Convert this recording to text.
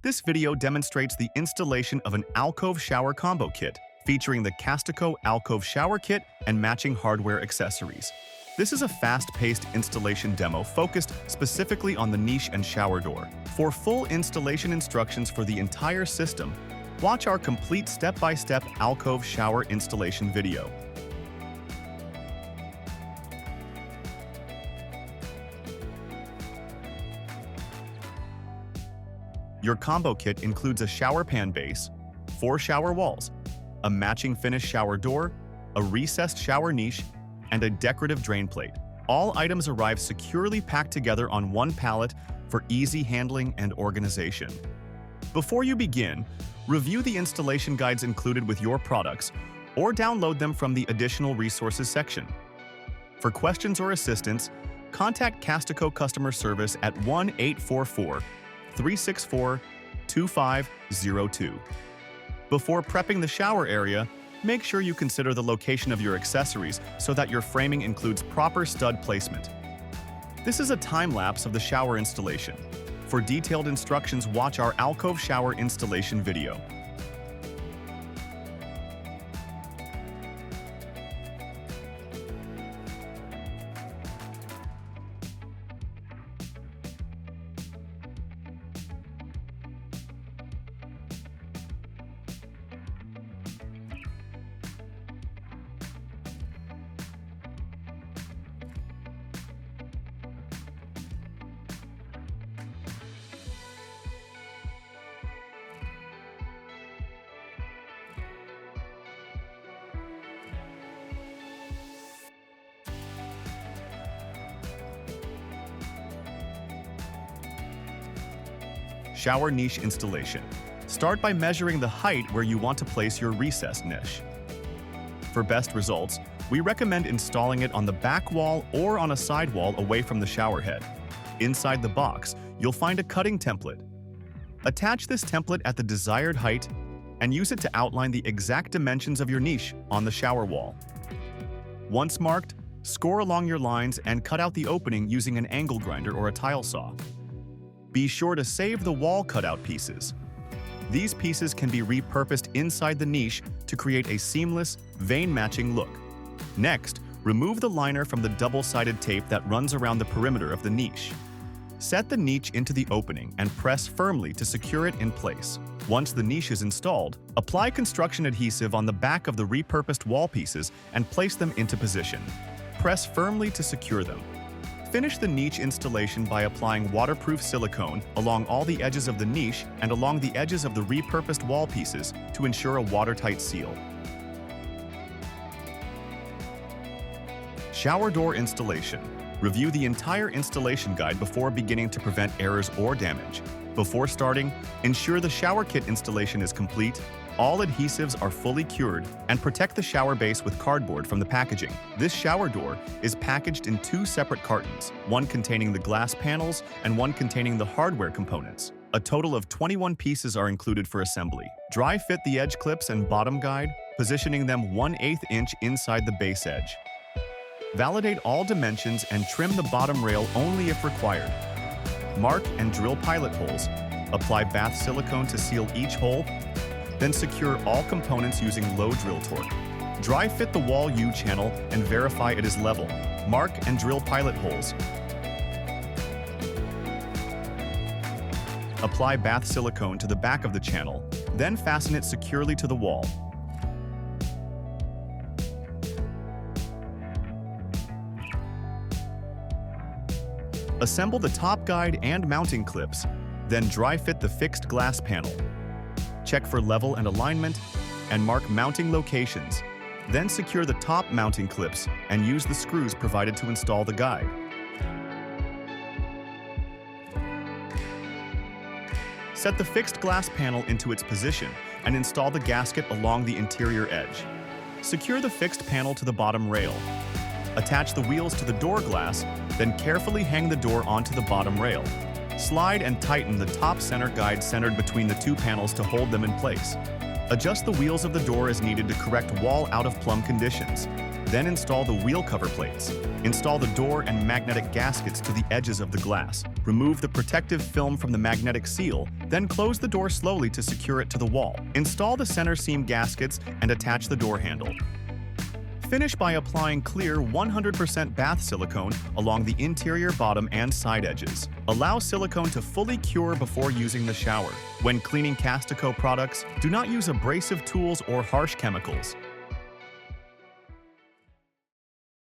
This video demonstrates the installation of an alcove shower combo kit featuring the CASTICO alcove shower kit and matching hardware accessories. This is a fast-paced installation demo focused specifically on the niche and shower door. For full installation instructions for the entire system, watch our complete step-by-step alcove shower installation video. Your combo kit includes a shower pan base, 4 shower walls, a matching finish shower door, a recessed shower niche, and a decorative drain plate. All items arrive securely packed together on one pallet for easy handling and organization. Before you begin, review the installation guides included with your products or download them from the Additional Resources section. For questions or assistance, contact CASTICO customer service at 1-844-364-2502. Before prepping the shower area, make sure you consider the location of your accessories so that your framing includes proper stud placement. This is a time-lapse of the shower installation. For detailed instructions, watch our alcove shower installation video. Shower niche installation. Start by measuring the height where you want to place your recessed niche. For best results, we recommend installing it on the back wall or on a side wall away from the shower head. Inside the box, you'll find a cutting template. Attach this template at the desired height and use it to outline the exact dimensions of your niche on the shower wall. Once marked, score along your lines and cut out the opening using an angle grinder or a tile saw. Be sure to save the wall cutout pieces. These pieces can be repurposed inside the niche to create a seamless, vein-matching look. Next, remove the liner from the double-sided tape that runs around the perimeter of the niche. Set the niche into the opening and press firmly to secure it in place. Once the niche is installed, apply construction adhesive on the back of the repurposed wall pieces and place them into position. Press firmly to secure them. Finish the niche installation by applying waterproof silicone along all the edges of the niche and along the edges of the repurposed wall pieces to ensure a watertight seal. Shower door installation. Review the entire installation guide before beginning to prevent errors or damage. Before starting, ensure the shower kit installation is complete, all adhesives are fully cured, and protect the shower base with cardboard from the packaging. This shower door is packaged in 2 separate cartons, one containing the glass panels and one containing the hardware components. A total of 21 pieces are included for assembly. Dry fit the edge clips and bottom guide, positioning them 1/8 inch inside the base edge. Validate all dimensions and trim the bottom rail only if required. Mark and drill pilot holes. Apply bath silicone to seal each hole. Then secure all components using low drill torque. Dry fit the wall U-channel and verify it is level. Mark and drill pilot holes. Apply bath silicone to the back of the channel, then fasten it securely to the wall. Assemble the top guide and mounting clips, then dry fit the fixed glass panel. Check for level and alignment, and mark mounting locations. Then secure the top mounting clips and use the screws provided to install the guide. Set the fixed glass panel into its position and install the gasket along the interior edge. Secure the fixed panel to the bottom rail. Attach the wheels to the door glass, then carefully hang the door onto the bottom rail. Slide and tighten the top center guide centered between the 2 panels to hold them in place. Adjust the wheels of the door as needed to correct wall out-of-plumb conditions. Then install the wheel cover plates. Install the door and magnetic gaskets to the edges of the glass. Remove the protective film from the magnetic seal, then close the door slowly to secure it to the wall. Install the center seam gaskets and attach the door handle. Finish by applying clear 100% bath silicone along the interior bottom and side edges. Allow silicone to fully cure before using the shower. When cleaning CASTICO products, do not use abrasive tools or harsh chemicals.